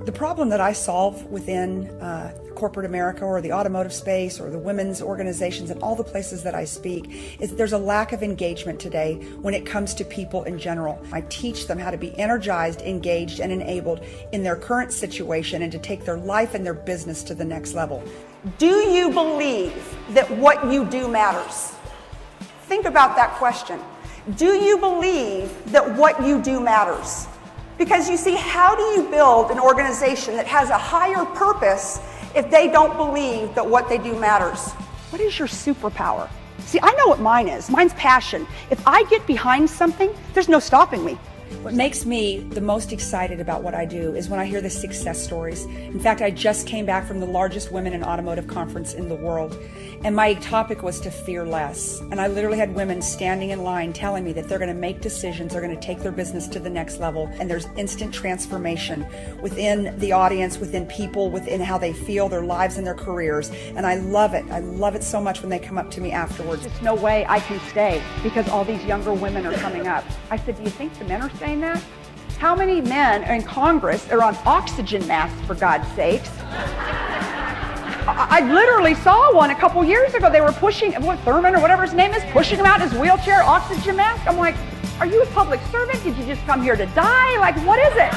The problem that I solve within corporate America or the automotive space or the women's organizations and all the places that I speak is there's a lack of engagement today when it comes to people in general. I teach them how to be energized, engaged, and enabled in their current situation and to take their life and their business to the next level. Do you believe that what you do matters? Think about that question. Do you believe that what you do matters? Because you see, how do you build an organization that has a higher purpose if they don't believe that what they do matters? What is your superpower? See, I know what mine is. Mine's passion. If I get behind something, there's no stopping me. What makes me the most excited about what I do is when I hear the success stories. In fact, I just came back from the largest women in automotive conference in the world, and my topic was to fear less. And I literally had women standing in line telling me that they're going to make decisions, they're going to take their business to the next level, and there's instant transformation within the audience, within people, within how they feel, their lives and their careers. And I love it. I love it so much when they come up to me afterwards. There's no way I can stay because all these younger women are coming up. I said, do you think the men are saying that? How many men in Congress are on oxygen masks, for God's sakes? I literally saw one a couple years ago. They were pushing, Thurman or whatever his name is, pushing him out in his wheelchair, oxygen mask. I'm like, are you a public servant? Did you just come here to die? Like, what is it?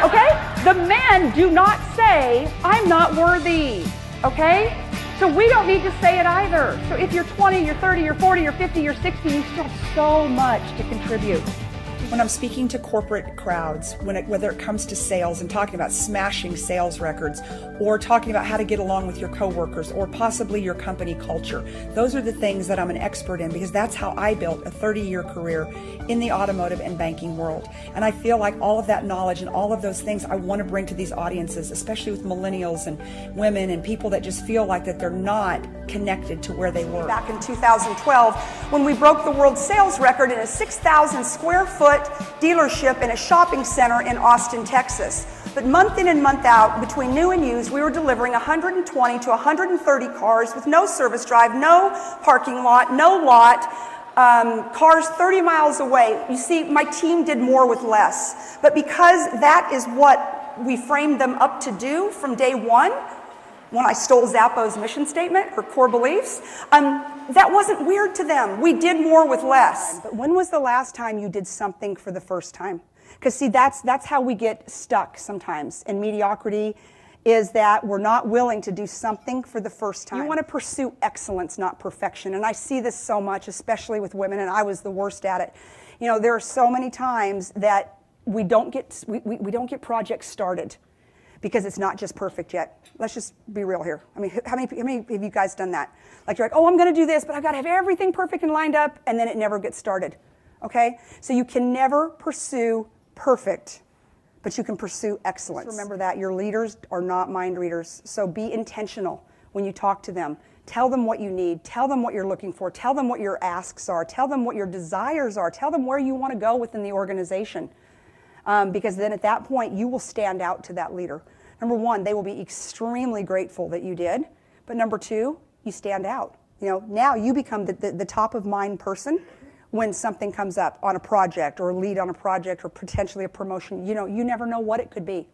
Okay? The men do not say, I'm not worthy. Okay? So we don't need to say it either. So if you're 20, you're 30, you're 40, you're 50, you're 60, you still have so much to contribute. When I'm speaking to corporate crowds, whether it comes to sales and talking about smashing sales records or talking about how to get along with your coworkers or possibly your company culture, those are the things that I'm an expert in because that's how I built a 30-year career in the automotive and banking world. And I feel like all of that knowledge and all of those things I want to bring to these audiences, especially with millennials and women and people that just feel like that they're not connected to where they were. Back in 2012, when we broke the world sales record in a 6,000 square foot dealership in a shopping center in Austin, Texas. But month in and month out, between new and used, we were delivering 120 to 130 cars with no service drive, no parking lot, no lot, cars 30 miles away. You see, my team did more with less. But because that is what we framed them up to do from day one, when I stole Zappo's mission statement, her core beliefs, that wasn't weird to them. We did more with less. But when was the last time you did something for the first time? Because see, that's how we get stuck sometimes in mediocrity, is that we're not willing to do something for the first time. You want to pursue excellence, not perfection. And I see this so much, especially with women, and I was the worst at it. You know, there are so many times that we don't get projects started because it's not just perfect yet. Let's just be real here. I mean, how many have you guys done that? Like you're like, oh, I'm going to do this, but I've got to have everything perfect and lined up, and then it never gets started. Okay? So you can never pursue perfect, but you can pursue excellence. Just remember that your leaders are not mind readers. So be intentional when you talk to them. Tell them what you need. Tell them what you're looking for. Tell them what your asks are. Tell them what your desires are. Tell them where you want to go within the organization. Because then at that point, you will stand out to that leader. Number one, they will be extremely grateful that you did. But number two, you stand out. You know, now you become the top of mind person when something comes up on a project or a lead on a project or potentially a promotion. You know, you never know what it could be.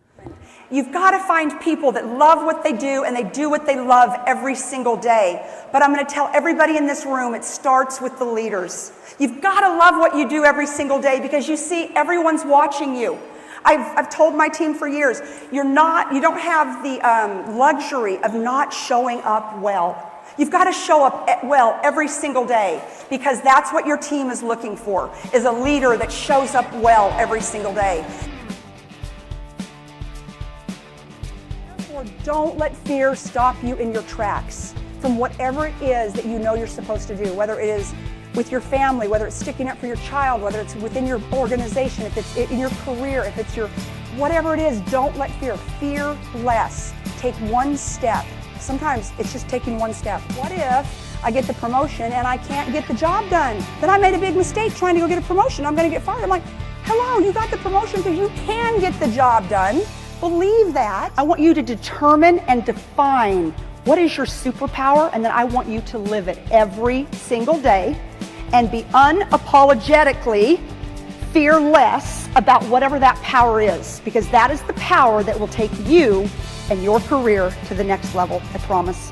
You've got to find people that love what they do and they do what they love every single day. But I'm going to tell everybody in this room, it starts with the leaders. You've got to love what you do every single day because you see, everyone's watching you. I've told my team for years, you don't have the luxury of not showing up well. You've got to show up well every single day because that's what your team is looking for, is a leader that shows up well every single day. Therefore, don't let fear stop you in your tracks from whatever it is that you know you're supposed to do, whether it is with your family, whether it's sticking up for your child, whether it's within your organization, if it's in your career, if it's your, whatever it is, don't let fear less. Take one step. Sometimes it's just taking one step. What if I get the promotion and I can't get the job done? Then I made a big mistake trying to go get a promotion. I'm going to get fired. I'm like, hello, you got the promotion because you can get the job done. Believe that. I want you to determine and define what is your superpower, and then I want you to live it every single day and be unapologetically fear less about whatever that power is, because that is the power that will take you and your career to the next level, I promise.